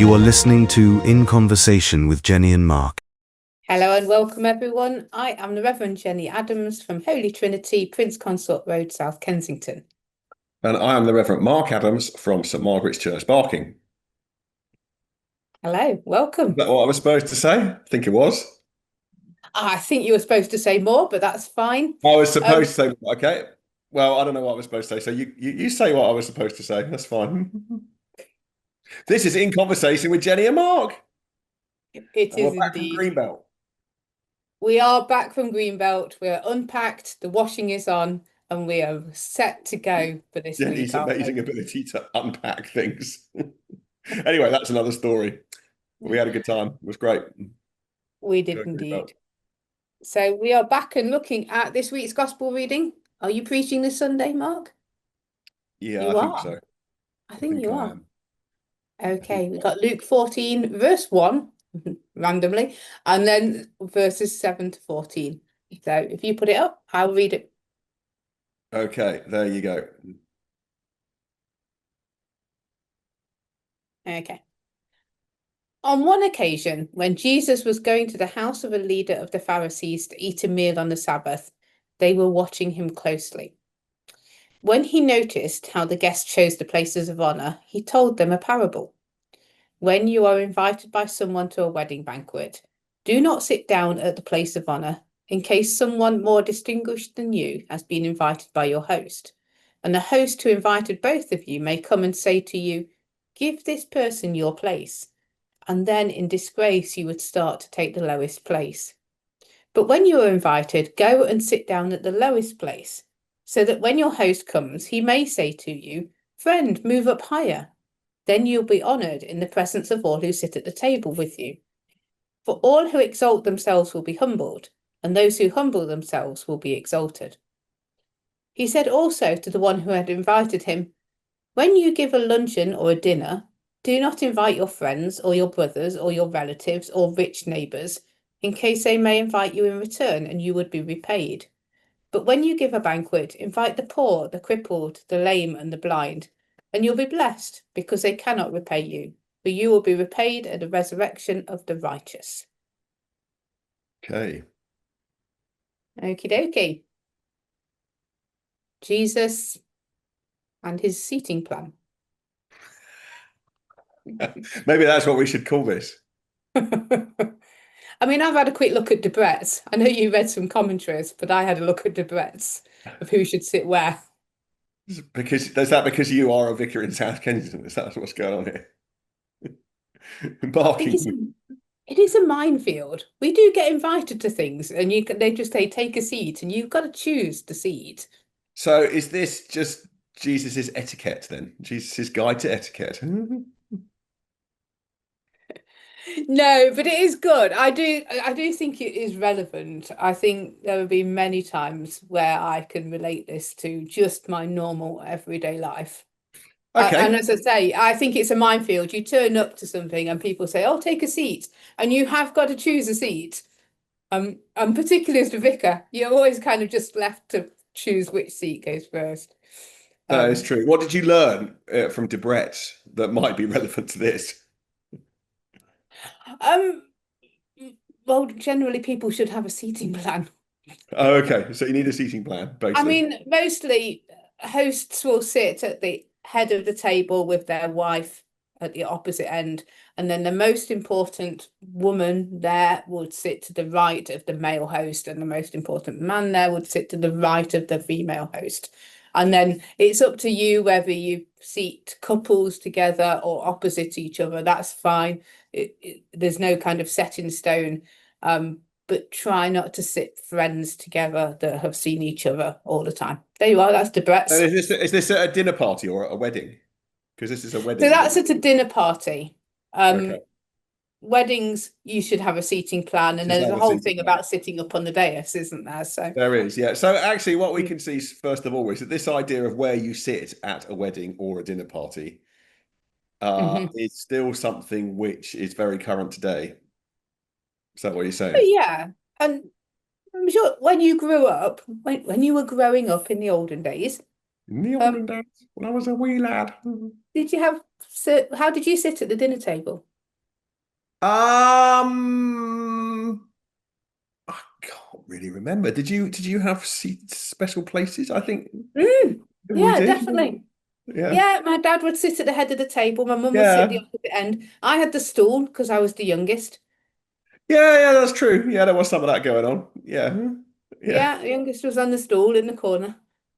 You are listening to In Conversation with Jenny and Mark. Hello and welcome everyone. I am the Reverend Jenny Adams from Holy Trinity, Prince Consort Road, South Kensington. And I am the Reverend Mark Adams from St Margaret's Church, Barking. Hello, welcome. Is that what I was supposed to say? I think it was. I think you were supposed to say more, but that's fine. I was supposed to say, okay. Well, I don't know what I was supposed to say. So you say what I was supposed to say. That's fine. This is In Conversation with Jenny and Mark. It is we're back indeed. from Greenbelt. We are back from Greenbelt. We're unpacked, the washing is on, and we are set to go for this week. Jenny's amazing ability to unpack things. Anyway, that's another story. We had a good time. It was great. We did indeed. So we are back and looking at this week's gospel reading. Are you preaching this Sunday, Mark? Yeah, I think so. I think you are. am. Okay, we've got Luke 14, verse 1, randomly, and then verses 7 to 14. So if you put it up, I'll read it. Okay, there you go. Okay. On one occasion, when Jesus was going to the house of a leader of the Pharisees to eat a meal on the Sabbath, they were watching him closely. When he noticed how the guests chose the places of honor, he told them a parable. When you are invited by someone to a wedding banquet, do not sit down at the place of honor, in case someone more distinguished than you has been invited by your host. And the host who invited both of you may come and say to you, "Give this person your place." And then in disgrace you would start to take the lowest place. But when you are invited, go and sit down at the lowest place, so that when your host comes, he may say to you, "Friend, move up higher." Then you'll be honoured in the presence of all who sit at the table with you. For all who exalt themselves will be humbled, and those who humble themselves will be exalted. He said also to the one who had invited him, "When you give a luncheon or a dinner, do not invite your friends or your brothers or your relatives or rich neighbours, in case they may invite you in return and you would be repaid. But when you give a banquet, invite the poor, the crippled, the lame and the blind, and you'll be blessed, because they cannot repay you, for you will be repaid at the resurrection of the righteous." Okay. Okie dokie. Jesus and his seating plan. Maybe that's what we should call this. I mean, I've had a quick look at Debrett's. I know you read some commentaries, but I had a look at Debrett's of who should sit where. Because you are a vicar in South Kensington? Is that what's going on here? Barking. It is a minefield. We do get invited to things, and they just say take a seat, and you've got to choose the seat. So is this just Jesus's etiquette then? Jesus's guide to etiquette? No, but it is good. I do think it is relevant. I think there have been many times where I can relate this to just my normal everyday life. Okay. And as I say, I think it's a minefield. You turn up to something and people say, "Oh, take a seat," and you have got to choose a seat. And particularly as the vicar, you're always kind of just left to choose which seat goes first. That is true. What did you learn from Debrett that might be relevant to this? Well, generally people should have a seating plan. Oh, okay. So you need a seating plan, basically. I mean, mostly hosts will sit at the head of the table with their wife at the opposite end, and then the most important woman there would sit to the right of the male host, and the most important man there would sit to the right of the female host. And then it's up to you whether you seat couples together or opposite each other. That's fine. There's no kind of set in stone. But try not to sit friends together that have seen each other all the time. There you are, that's Debrett's. Is this at a dinner party or a wedding? Because this is a wedding. So that's at a dinner party. Okay. Weddings, you should have a seating plan, and there's a whole thing about sitting up on the dais, isn't there? So there is, yeah. So actually what we can see first of all is that this idea of where you sit at a wedding or a dinner party is still something which is very current today. Is that what you're saying? Yeah, and I'm sure when you grew up, when you were growing up in the olden days. In the olden days, when I was a wee lad. How did you sit at the dinner table? I can't really remember. Did you have special places? I think we Yeah, did. definitely. Yeah. Yeah, my dad would sit at the head of the table. My mum would sit the Yeah. opposite end. I had the stool because I was the youngest. Yeah, yeah, that's true. Yeah, there was some of that going on. Yeah. Yeah. Yeah, the youngest was on the stool in the corner.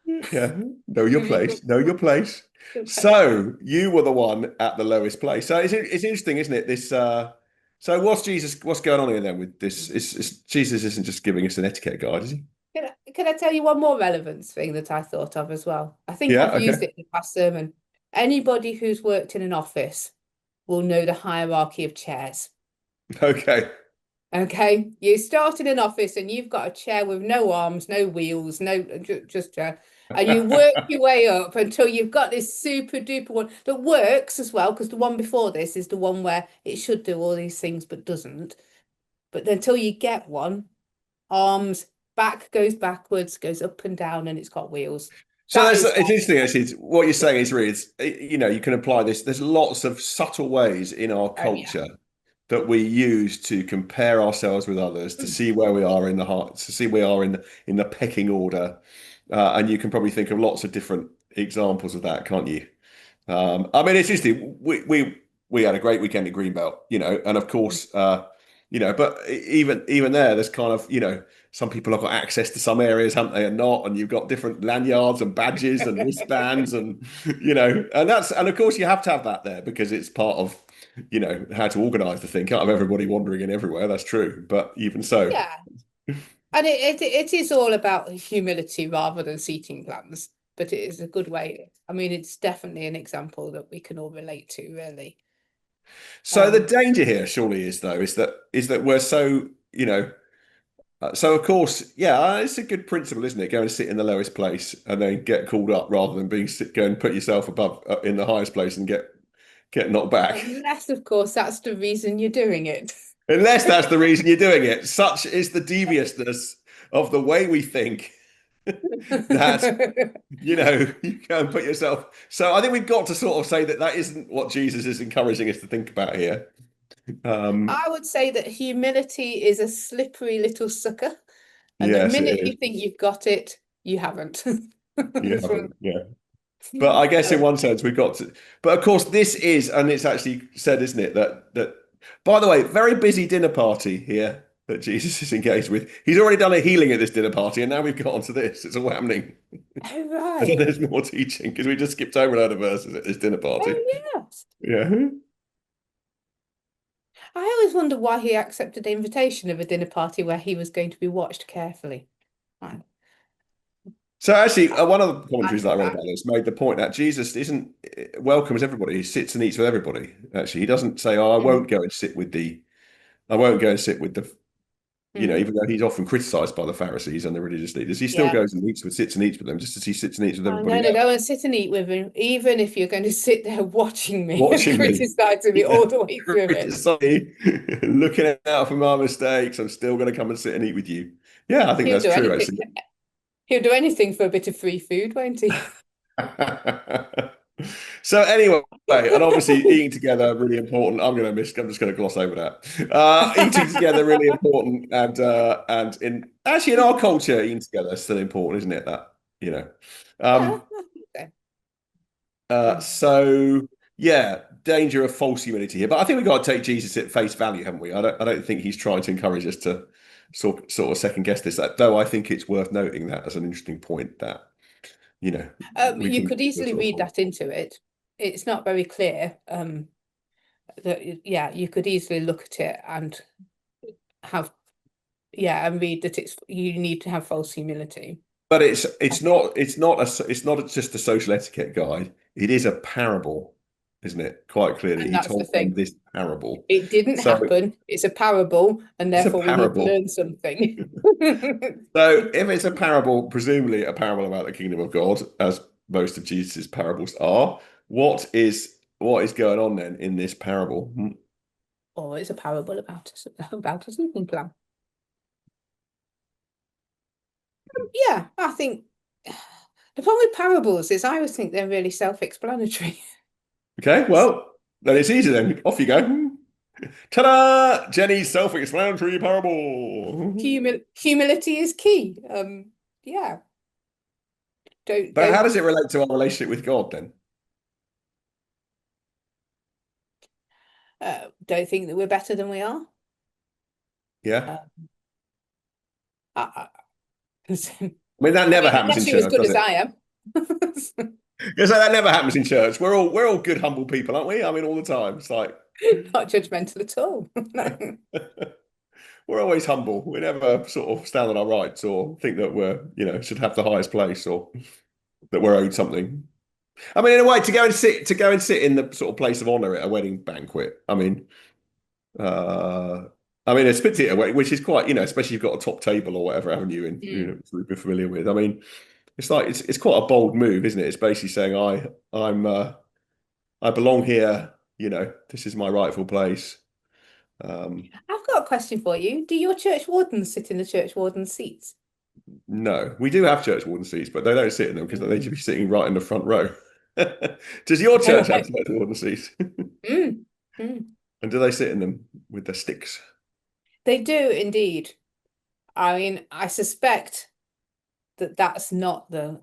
Yeah. Know your Give you place. Know your place. good place. So you were the one at the lowest place. So it's interesting, isn't it? This so what's going on here then with this? Jesus isn't just giving us an etiquette guide, is he? Can I tell you one more relevance thing that I thought of as well? I think Yeah, I've okay. used it in the past sermon. Anybody who's worked in an office will know the hierarchy of chairs. Okay. Okay, you start in an office and you've got a chair with no arms, no wheels, no just chair, and you work your way up until you've got this super duper one that works as well, because the one before this is the one where it should do all these things but doesn't. But until you get one, arms, back goes backwards, goes up and down, and it's got wheels. So That that's is it's interesting actually. What you're saying is really, you know, you can apply this. There's lots of subtle ways in our oh yeah. culture that we use to compare ourselves with others, to see where we are in the heart, to see where we are in the pecking order. And you can probably think of lots of different examples of that, can't you? I mean, it's interesting. We had a great weekend in Greenbelt, you know, and of course, you know, but even there's kind of, you know, some people have got access to some areas, haven't they, and not, and you've got different lanyards and badges and wristbands, and you know, and of course you have to have that there because it's part of, you know, how to organise the thing. Can't have everybody wandering in everywhere. That's true, but even so. Yeah. And it is all about humility rather than seating plans, but it is a good way. I mean, it's definitely an example that we can all relate to, really. So the Um, danger here, surely, is though, is that we're so, you know. So of course, yeah, it's a good principle, isn't it? Go and sit in the lowest place and then get called up rather than go and put yourself above in the highest place and get knocked back. unless, of course, that's the reason you're doing it. Unless that's the reason you're doing it. Such is the deviousness of the way we think that, you know, you go and put yourself. So I think we've got to sort of say that that isn't what Jesus is encouraging us to think about here. I would say that humility is a slippery little sucker, and the Yes, it minute is. you think you've got it, you haven't. You So, haven't. Yeah. But I guess in one sense we've got to. But of course, this is, and it's actually said, isn't it, that. By the way, very busy dinner party here that Jesus is engaged with. He's already done a healing at this dinner party, and now we've got onto this. It's all happening. oh And then right. there's more teaching because we just skipped over another verses at this dinner party. Oh yes. Yeah. I always wonder why he accepted the invitation of a dinner party where he was going to be watched carefully. I, So actually, one of the I commentaries that I think read that. about this made the point that Jesus isn't welcomes everybody. He sits and eats with everybody. Actually, he doesn't say, "Oh, I Mm, won't go and sit with the I won't go and sit with the," you know, mm, even though he's often criticized by the Pharisees and the religious leaders, he still yeah. goes and sits and eats with them, just as he sits and eats with I'm everybody going to else. go and sit and eat with him, even if you're going to sit there watching me and Watching me, criticizing me yeah, all the way through it. criticizing, looking out for my mistakes, I'm still going to come and sit and eat with you. Yeah, I think He'll that's do true, anything. actually. He'll do anything for a bit of free food, won't he? So anyway, and obviously eating together really important. I'm just going to gloss over that. Eating together really important, and in our culture, eating together is still important, isn't it? That, you know. Yeah, Um, I think so. Mm. so yeah, danger of false humility here. But I think we've got to take Jesus at face value, haven't we? I don't think he's trying to encourage us to sort of second guess this. Though I think it's worth noting that as an interesting point that, you know, we You can could easily sort read of. that into it. It's not very clear. That yeah, you could easily look at it and have and read that you need to have false humility. But it's not just a social etiquette guide. It is a parable, isn't it? Quite clearly, And he that's the told them thing. this parable. It didn't So happen. It's a parable, and it's a therefore we need to parable. learn something. So if it's a parable, presumably a parable about the kingdom of God, as most of Jesus's parables are, what is going on then in this parable? Or it's a parable about a sleeping plan. Yeah, I think the problem with parables is I always think they're really self-explanatory. Okay, well then it's easy then. Off you go. Ta-da! Jenny's self-explanatory parable. Humility is key. Yeah. But how Don't does it relate to our relationship with God then? don't think that we're better than we are. Yeah. Uh, I, I mean, that I never mean, happens in unless you're as church, good does as it? I am. Because that never happens in church. We're all good, humble people, aren't we? I mean, all the time. It's like Not judgmental at all. No. we're always humble. We never sort of stand on our rights or think that should have the highest place or that we're owed something. I mean, in a way, to go and sit in the sort of place of honor at a wedding banquet. Uh, it's particularly a wedding, which is quite, especially if you've got a top table or whatever, haven't you? And we've been familiar with. I mean, it's like it's quite a bold move, isn't it? It's basically saying I belong here. This is my rightful place. I've got a question for you. Do your church wardens sit in the church warden seats? No, we do have church warden seats, but they don't sit in them because they should be sitting right in the front row. Does your All church have right. church warden seats? Mm, mm. And do they sit in them with their sticks? They do indeed. I mean, I suspect that that's not the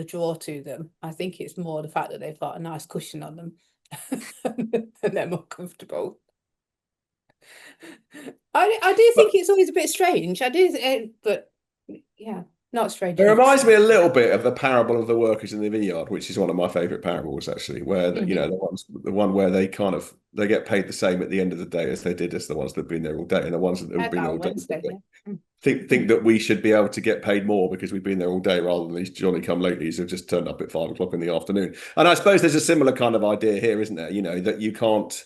draw to them. I think it's more the fact that they've got a nice cushion on them and they're more comfortable. I do But think it's always a bit strange. I do, but yeah, not strange it enough. reminds me a little bit of the parable of the workers in the vineyard, which is one of my favorite parables, actually, where Mhm. the one where they get paid the same at the end of the day as they did as the ones that've been there all day, and the ones that have been there all About day Wednesday, yeah. think that we should be able to get paid more because we've been there all day rather than these Johnny come latelys who've just turned up at 5 o'clock in the afternoon. And I suppose there's a similar kind of idea here, isn't there? That you can't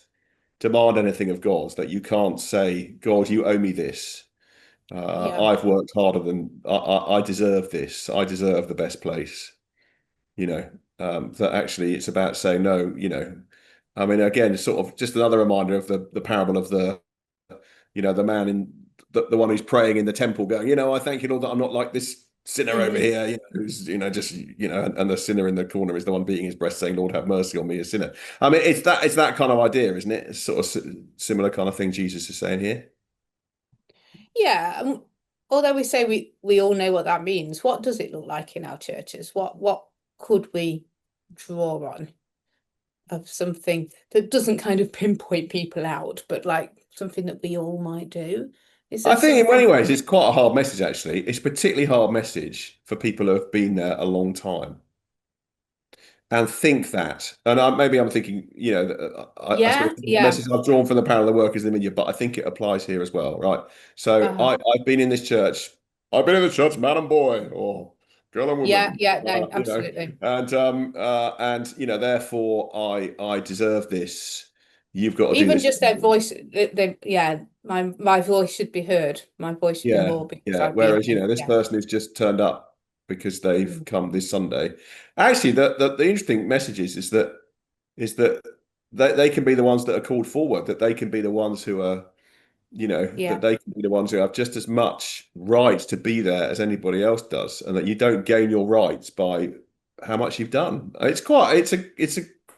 demand anything of God, that you can't say, God, you owe me this. Yeah, I've worked harder than I deserve this. I deserve the best place. That actually it's about saying no. I mean, again, it's sort of just another reminder of the parable of the man in the one who's praying in the temple, going, I thank you, Lord, that I'm not like this sinner over hmm here, who's just and the sinner in the corner is the one beating his breast, saying, Lord, have mercy on me, a sinner. I mean, it's that kind of idea, isn't it? It's sort of similar kind of thing Jesus is saying here. yeah. Although we say we all know what that means, what does it look like in our churches? What could we draw on of something that doesn't kind of pinpoint people out, but like something that we all might do? Is I there think in something? many ways it's quite a hard message, actually. It's a particularly hard message for people who have been there a long time and think that. And maybe I'm thinking, I suppose Yeah, the yeah. message I've drawn from the parallel of the workers in the media, but I think it applies here as well, right? So Uh-huh. I've been in this church. I've been in the church, man and boy, or girl and Yeah, woman, yeah, no, absolutely. therefore I deserve this. You've got to do Even this. just their voice, yeah, my voice should be heard. My voice should be Yeah, more because yeah. I've been Whereas, here. this Yeah. person who's just turned up because they've Mm. come this Sunday. Actually, the interesting message is that they can be the ones that are called forward, that they can be the ones who are, that Yeah, they can be the ones who have just as much right to be there as anybody else does, and that you don't gain your rights by how much you've done. It's a quite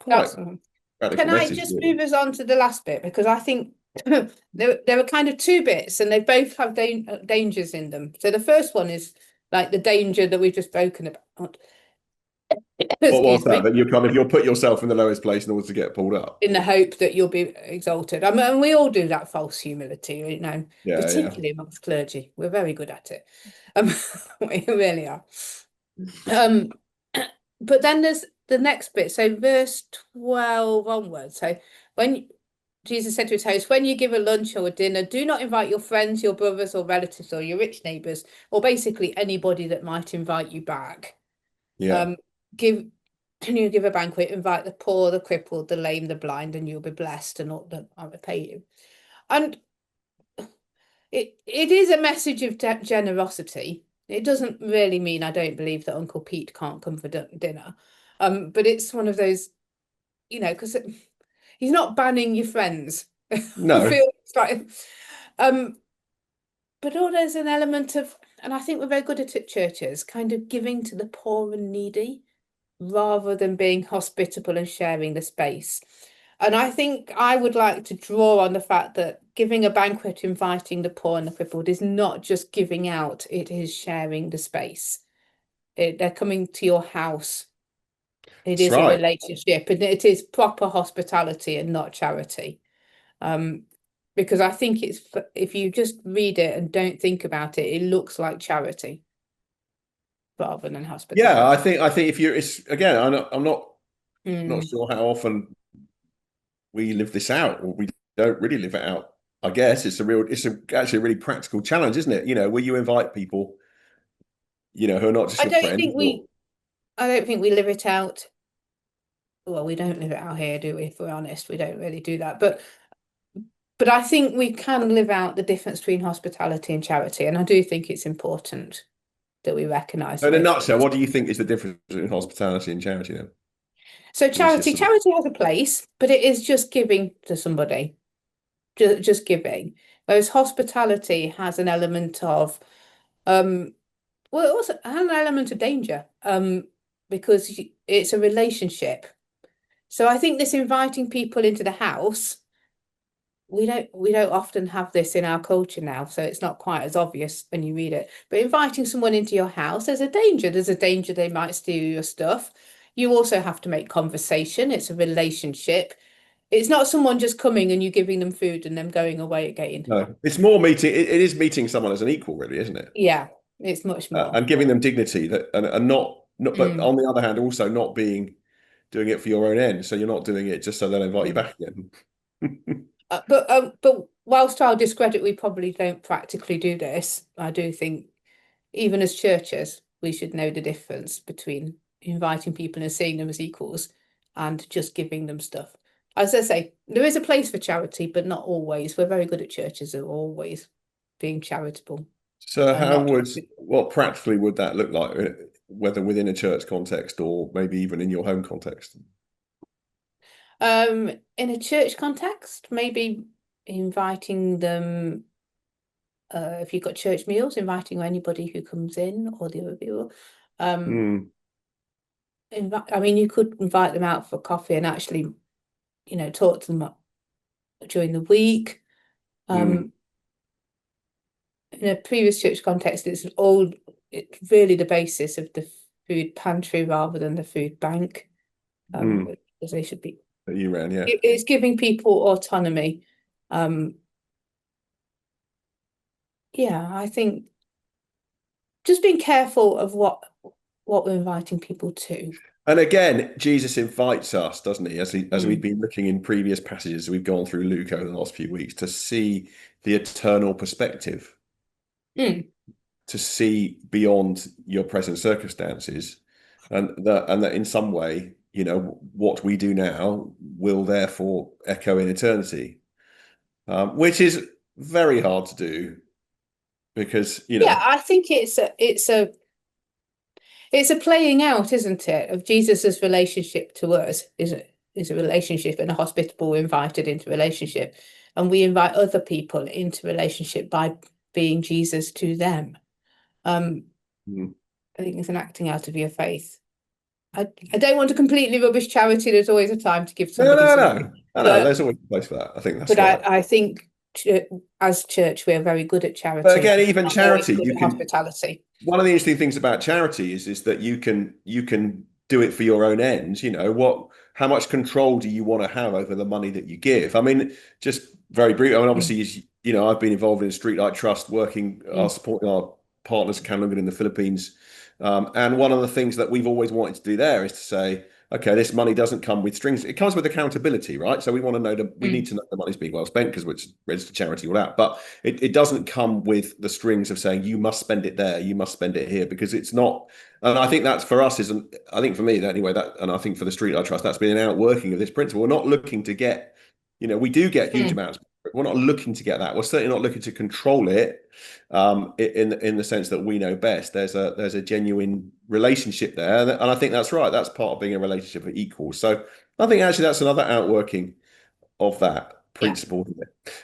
that's. radical Can I message, just really. move us on to the last bit because I think there are kind of two bits and they both have dangers in them. So the first one is like the danger that we've just spoken about. What was Excuse that? me. That you'll put yourself in the lowest place in order to get pulled up. In the hope that you'll be exalted. I mean, we all do that false humility, Yeah, yeah. particularly amongst clergy. We're very good at it. Um, we really are. Um, but then there's the next bit. So verse 12 onwards. So when Jesus said to his host, when you give a lunch or a dinner, do not invite your friends, your brothers or relatives or your rich neighbors, or basically anybody that might invite you back. Yeah. Um, give Can you give a banquet, invite the poor, the crippled, the lame, the blind, and you'll be blessed, and all that I will pay you. And it is a message of generosity. It doesn't really mean I don't believe that Uncle Pete can't come for dinner. But it's one of those, because he's not banning your friends. I No. feel it's like, but there's an element of, and I think we're very good at it, churches, kind of giving to the poor and needy rather than being hospitable and sharing the space. And I think I would like to draw on the fact that giving a banquet, inviting the poor and the crippled, is not just giving out, it is sharing the space. They're coming to your house. It That's is a right. relationship, and it is proper hospitality and not charity. Because I think if you just read it and don't think about it, it looks like charity rather than hospitality. Yeah, I think if you're, it's again, I'm not Mm. sure how often we live this out, or we don't really live it out. I guess actually a really practical challenge, isn't it? Where you invite people, who are not just I your don't friends. think we I don't think we live it out. Well, we don't live it out here, do we? If we're honest, we don't really do that. But I think we can live out the difference between hospitality and charity, and I do think it's important that we recognise So in a those nutshell, things. what do you think is the difference between hospitality and charity then? So Can you just sort of- charity has a place, but it is just giving to somebody, just giving. Whereas hospitality has an element of, well, it also has an element of danger, because it's a relationship. So I think this inviting people into the house, we don't often have this in our culture now, so it's not quite as obvious when you read it. But inviting someone into your house, there's a danger. There's a danger they might steal your stuff. You also have to make conversation. It's a relationship. It's not someone just coming and you giving them food and them going away again. No, it's more meeting. It is meeting someone as an equal, really, isn't it? Yeah, it's much more. And giving them dignity that, and not, but Mm. on the other hand, also not doing it for your own end. So you're not doing it just so they'll invite you Mm. back again. But whilst I'll discredit, we probably don't practically do this. I do think even as churches, we should know the difference between inviting people and seeing them as equals and just giving them stuff. As I say, there is a place for charity, but not always. We're very good at churches are always being charitable So and not. what practically would that look like, whether within a church context or maybe even in your home context? In a church context, maybe inviting them, if you've got church meals, inviting anybody who comes in or the other people. Mm, I mean, you could invite them out for coffee and actually, talk to them during the week. mm, In a previous church context, it's really the basis of the food pantry rather than the food bank, mm. as they should be. That you ran, yeah. It's giving people autonomy. Yeah, I think just being careful of what we're inviting people to. And again, Jesus invites us, doesn't he? As we've Mm. been looking in previous passages, we've gone through Luke over the last few weeks to see the eternal perspective, Mm. to see beyond your present circumstances, and that in some way, what we do now will therefore echo in eternity, which is very hard to do because Yeah, I think it's a playing out, isn't it, of Jesus's relationship to us is a relationship and a hospitable invited into relationship. And we invite other people into relationship by being Jesus to them. I think it's an acting out of your faith. I don't want to completely rubbish charity. There's always a time to give no, somebody no, something. no, I know But there's always a place for that. I think that's but right. I think as church we're very good at But charity. again, even Not always charity, good you at can. hospitality. One of the interesting things about charity is that you can do it for your own ends. How much control do you want to have over the money that you give? I mean, just very briefly. I mean, Mm, obviously, I've been involved in Streetlight Trust, working, mm, supporting our partners, Canlungan in the Philippines. And one of the things that we've always wanted to do there is to say, okay, this money doesn't come with strings. It comes with accountability, right? So we want to know that we need mm, to know the money's being well spent because it's registered charity all that. But it doesn't come with the strings of saying you must spend it there, you must spend it here, because it's not. And I think that's for us isn't. I think for me that anyway. And I think for the Streetlight Trust, that's been an outworking of this principle. We're not looking to get, we do get huge mm, amounts. But we're not looking to get that. We're certainly not looking to control it. In the sense that we know best, there's a genuine relationship there, and I think that's right. That's part of being a relationship of equals. So I think actually that's another outworking of that yeah. principle.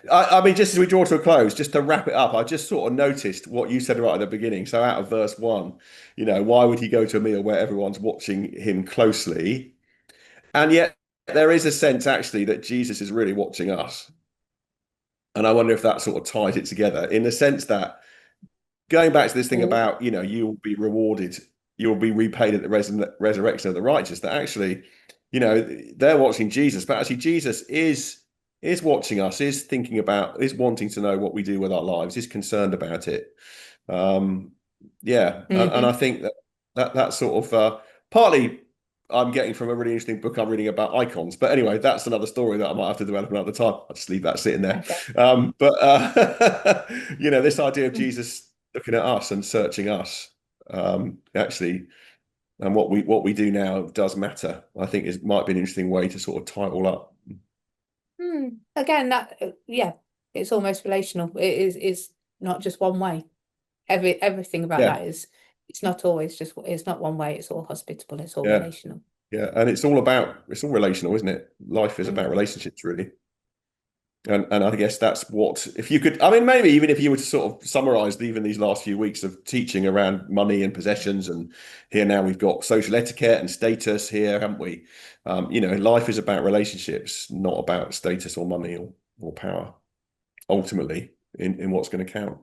I mean, just as we draw to a close, just to wrap it up, I just sort of noticed what you said right at the beginning. So out of verse 1, why would he go to a meal where everyone's watching him closely? And yet there is a sense actually that Jesus is really watching us. And I wonder if that sort of ties it together in the sense that, going back to this thing about, you'll be rewarded, you'll be repaid at the resurrection of the righteous, that actually, they're watching Jesus, but actually Jesus is watching us, is thinking about, is wanting to know what we do with our lives, is concerned about it. And I think that sort of partly I'm getting from a really interesting book I'm reading about icons. But anyway, that's another story that I might have to develop another time. I'll just leave that sitting there. Okay. This idea of Jesus looking at us and searching us, actually, and what we do now does matter. I think might be an interesting way to sort of tie it all up. Again, it's almost relational. It's not just one way. Everything about that is, it's not always it's not one way. It's all hospitable. It's all relational. Yeah, and it's all relational, isn't it? Life is about relationships, really. And I guess that's what, if you could, I mean, maybe even if you were to sort of summarize even these last few weeks of teaching around money and possessions, and here now we've got social etiquette and status here, haven't we? Life is about relationships, not about status or money or power, ultimately, in what's going to count.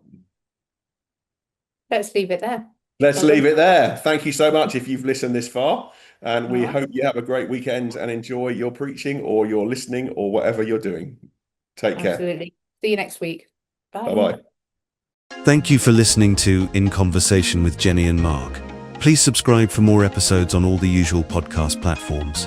Let's leave it there. Let's leave it there. Thank you so much if you've listened this far. And we hope you have a great weekend and enjoy your preaching or your listening or whatever you're doing. Take care. Absolutely. See you next week. Bye. Bye-bye. Thank you for listening to In Conversation with Jenny and Mark. Please subscribe for more episodes on all the usual podcast platforms.